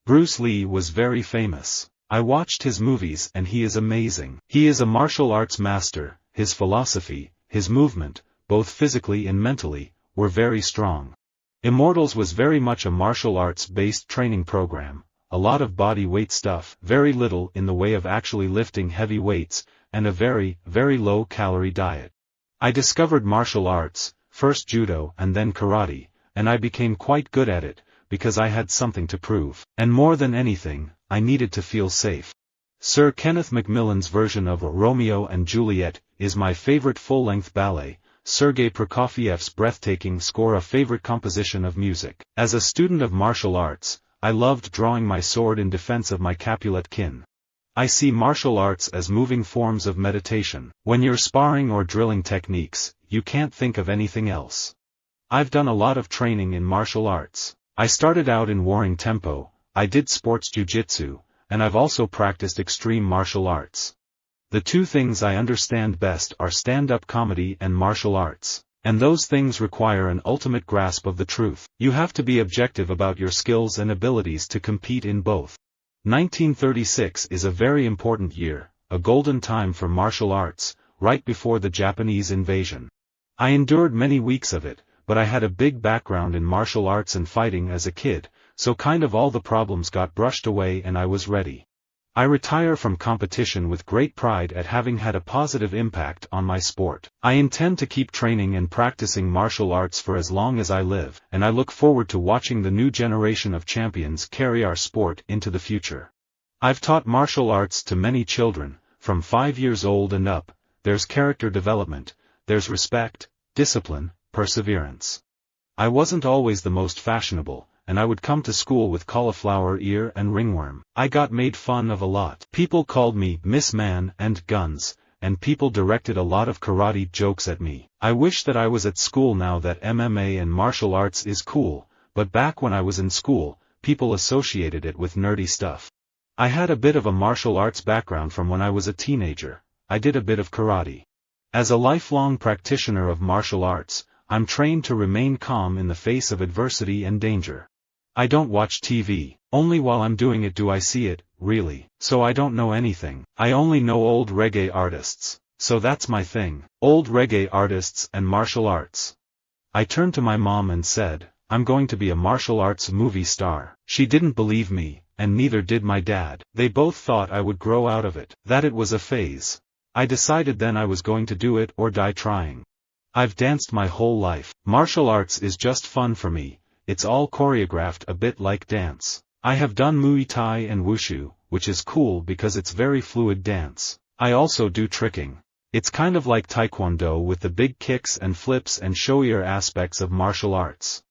Bruce Lee was very famous. I watched his movies and he is amazing. He is a martial arts master, his philosophy, his movement, both physically and mentally, were very strong. Immortals was very much a martial arts-based training program, a lot of body weight stuff, very little in the way of actually lifting heavy weights, and a very, very low-calorie diet. I discovered martial arts, first judo and then karate, and I became quite good at it, because I had something to prove. And more than anything, I needed to feel safe. Sir Kenneth MacMillan's version of Romeo and Juliet is my favorite full-length ballet. Sergei Prokofiev's breathtaking score a favorite composition of music. As a student of martial arts, I loved drawing my sword in defense of my Capulet kin. I see martial arts as moving forms of meditation. When you're sparring or drilling techniques, you can't think of anything else. I've done a lot of training in martial arts. I started out in warring tempo, I did sports jiu-jitsu, and I've also practiced extreme martial arts. The two things I understand best are stand-up comedy and martial arts, and those things require an ultimate grasp of the truth. You have to be objective about your skills and abilities to compete in both. 1936 is a very important year, a golden time for martial arts, right before the Japanese invasion. I endured many weeks of it, but I had a big background in martial arts and fighting as a kid, so kind of all the problems got brushed away and I was ready. I retire from competition with great pride at having had a positive impact on my sport. I intend to keep training and practicing martial arts for as long as I live, and I look forward to watching the new generation of champions carry our sport into the future. I've taught martial arts to many children, from 5 years old and up. There's character development, there's respect, discipline, perseverance. I wasn't always the most fashionable, and I would come to school with cauliflower ear and ringworm. I got made fun of a lot. People called me Miss Man and Guns, and people directed a lot of karate jokes at me. I wish that I was at school now that MMA and martial arts is cool, but back when I was in school, people associated it with nerdy stuff. I had a bit of a martial arts background from when I was a teenager. I did a bit of karate. As a lifelong practitioner of martial arts, I'm trained to remain calm in the face of adversity and danger. I don't watch TV, only while I'm doing it do I see it, really, so I don't know anything. I only know old reggae artists, so that's my thing, old reggae artists and martial arts. I turned to my mom and said, I'm going to be a martial arts movie star. She didn't believe me, and neither did my dad. They both thought I would grow out of it, that it was a phase. I decided then I was going to do it or die trying. I've danced my whole life. Martial arts is just fun for me. It's all choreographed a bit like dance. I have done Muay Thai and Wushu, which is cool because it's very fluid dance. I also do tricking. It's kind of like Taekwondo with the big kicks and flips and showier aspects of martial arts.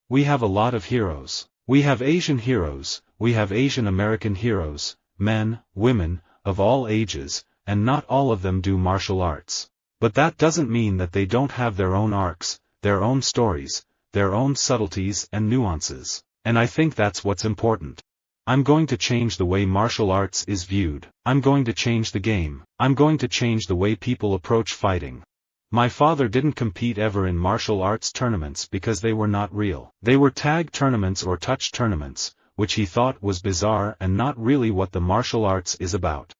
We have a lot of heroes. We have Asian heroes, we have Asian American heroes, men, women, of all ages, and not all of them do martial arts. But that doesn't mean that they don't have their own arcs, their own stories, their own subtleties and nuances, and I think that's what's important. I'm going to change the way martial arts is viewed. I'm going to change the game. I'm going to change the way people approach fighting. My father didn't compete ever in martial arts tournaments because they were not real. They were tag tournaments or touch tournaments, which he thought was bizarre and not really what the martial arts is about.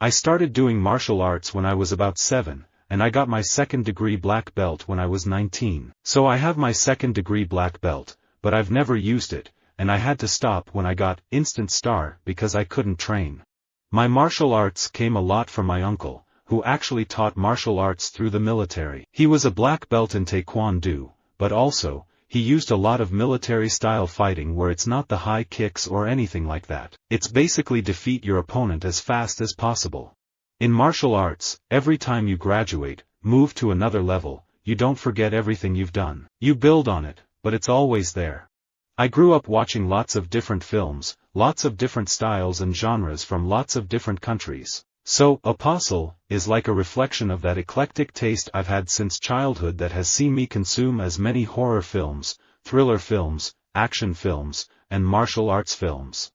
I started doing martial arts when I was about 7. And I got my second-degree black belt when I was 19. So I have my second-degree black belt, but I've never used it, and I had to stop when I got instant star because I couldn't train. My martial arts came a lot from my uncle, who actually taught martial arts through the military. He was a black belt in Taekwondo, but also, he used a lot of military-style fighting where it's not the high kicks or anything like that. It's basically defeat your opponent as fast as possible. In martial arts, every time you graduate, move to another level, you don't forget everything you've done. You build on it, but it's always there. I grew up watching lots of different films, lots of different styles and genres from lots of different countries. So, Apostle is like a reflection of that eclectic taste I've had since childhood that has seen me consume as many horror films, thriller films, action films, and martial arts films.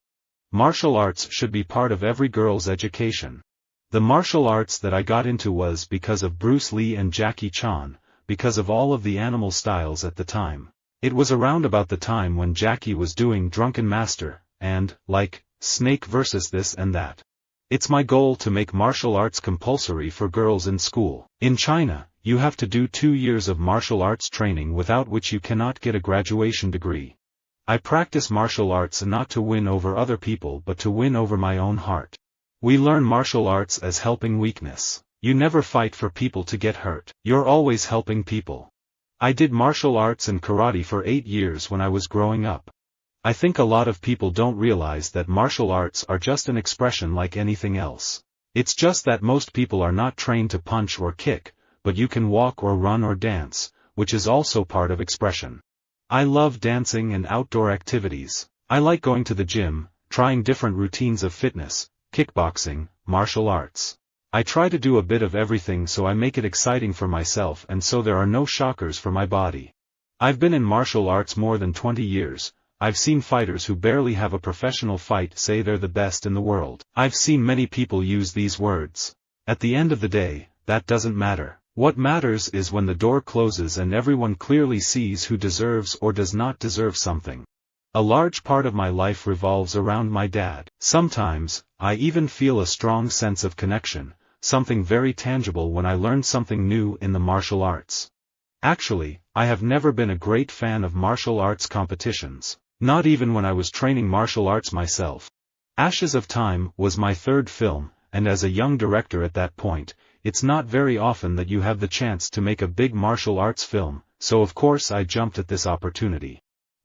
Martial arts should be part of every girl's education. The martial arts that I got into was because of Bruce Lee and Jackie Chan, because of all of the animal styles at the time. It was around about the time when Jackie was doing Drunken Master, and, like, snake versus this and that. It's my goal to make martial arts compulsory for girls in school. In China, you have to do 2 years of martial arts training without which you cannot get a graduation degree. I practice martial arts not to win over other people but to win over my own heart. We learn martial arts as helping weakness. You never fight for people to get hurt. You're always helping people. I did martial arts and karate for 8 years when I was growing up. I think a lot of people don't realize that martial arts are just an expression like anything else. It's just that most people are not trained to punch or kick, but you can walk or run or dance, which is also part of expression. I love dancing and outdoor activities. I like going to the gym, trying different routines of fitness, kickboxing, martial arts. I try to do a bit of everything so I make it exciting for myself and so there are no shockers for my body. I've been in martial arts more than 20 years. I've seen fighters who barely have a professional fight say they're the best in the world. I've seen many people use these words. At the end of the day, that doesn't matter. What matters is when the door closes and everyone clearly sees who deserves or does not deserve something. A large part of my life revolves around my dad. Sometimes, I even feel a strong sense of connection, something very tangible when I learn something new in the martial arts. Actually, I have never been a great fan of martial arts competitions, not even when I was training martial arts myself. Ashes of Time was my third film, and as a young director at that point, it's not very often that you have the chance to make a big martial arts film, so of course I jumped at this opportunity.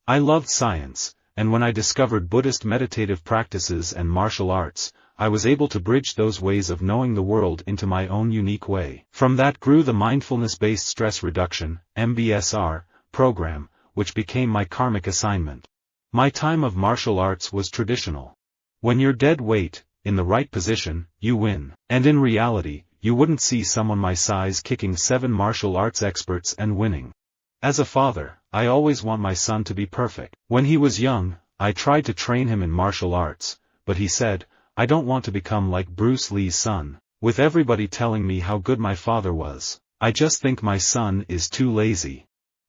I loved science, and when I discovered Buddhist meditative practices and martial arts, I was able to bridge those ways of knowing the world into my own unique way. From that grew the Mindfulness-Based Stress Reduction, MBSR, program, which became my karmic assignment. My time of martial arts was traditional. When you're dead weight, in the right position, you win. And in reality, you wouldn't see someone my size kicking 7 martial arts experts and winning. As a father, I always want my son to be perfect. When he was young, I tried to train him in martial arts, but he said, I don't want to become like Bruce Lee's son. With everybody telling me how good my father was, I just think my son is too lazy.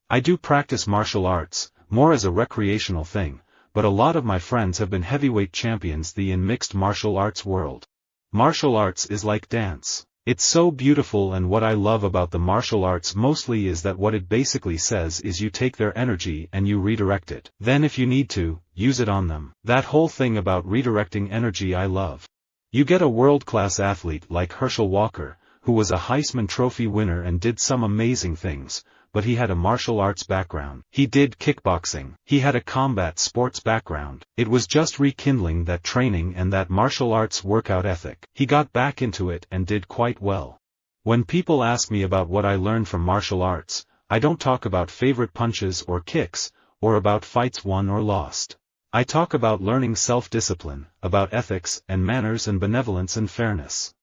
I do practice martial arts, more as a recreational thing, but a lot of my friends have been heavyweight champions in mixed martial arts world. Martial arts is like dance. It's so beautiful, and what I love about the martial arts mostly is that what it basically says is you take their energy and you redirect it. Then if you need to, use it on them. That whole thing about redirecting energy I love. You get a world-class athlete like Herschel Walker, who was a Heisman Trophy winner and did some amazing things, but he had a martial arts background. He did kickboxing. He had a combat sports background. It was just rekindling that training and that martial arts workout ethic. He got back into it and did quite well. When people ask me about what I learned from martial arts, I don't talk about favorite punches or kicks, or about fights won or lost. I talk about learning self-discipline, about ethics and manners and benevolence and fairness.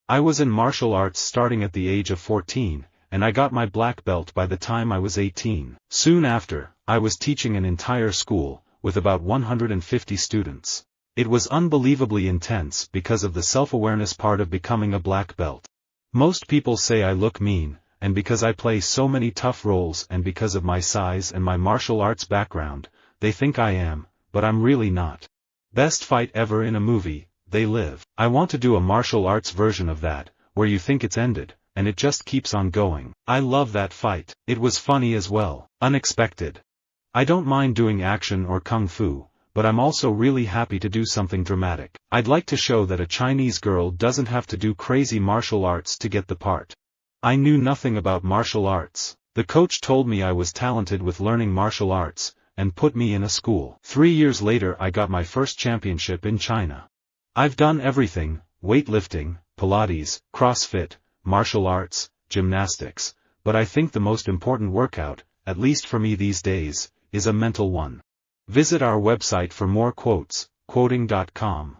I was in martial arts starting at the age of 14, and I got my black belt by the time I was 18. Soon after, I was teaching an entire school, with about 150 students. It was unbelievably intense because of the self-awareness part of becoming a black belt. Most people say I look mean, and because I play so many tough roles and because of my size and my martial arts background, they think I am, but I'm really not. Best fight ever in a movie, They Live. I want to do a martial arts version of that, where you think it's ended, and it just keeps on going. I love that fight. It was funny as well. Unexpected. I don't mind doing action or kung fu, but I'm also really happy to do something dramatic. I'd like to show that a Chinese girl doesn't have to do crazy martial arts to get the part. I knew nothing about martial arts. The coach told me I was talented with learning martial arts, and put me in a school. 3 years later I got my first championship in China. I've done everything: weightlifting, Pilates, CrossFit, martial arts, gymnastics, but I think the most important workout, at least for me these days, is a mental one. Visit our website for more quotes, quoting.com.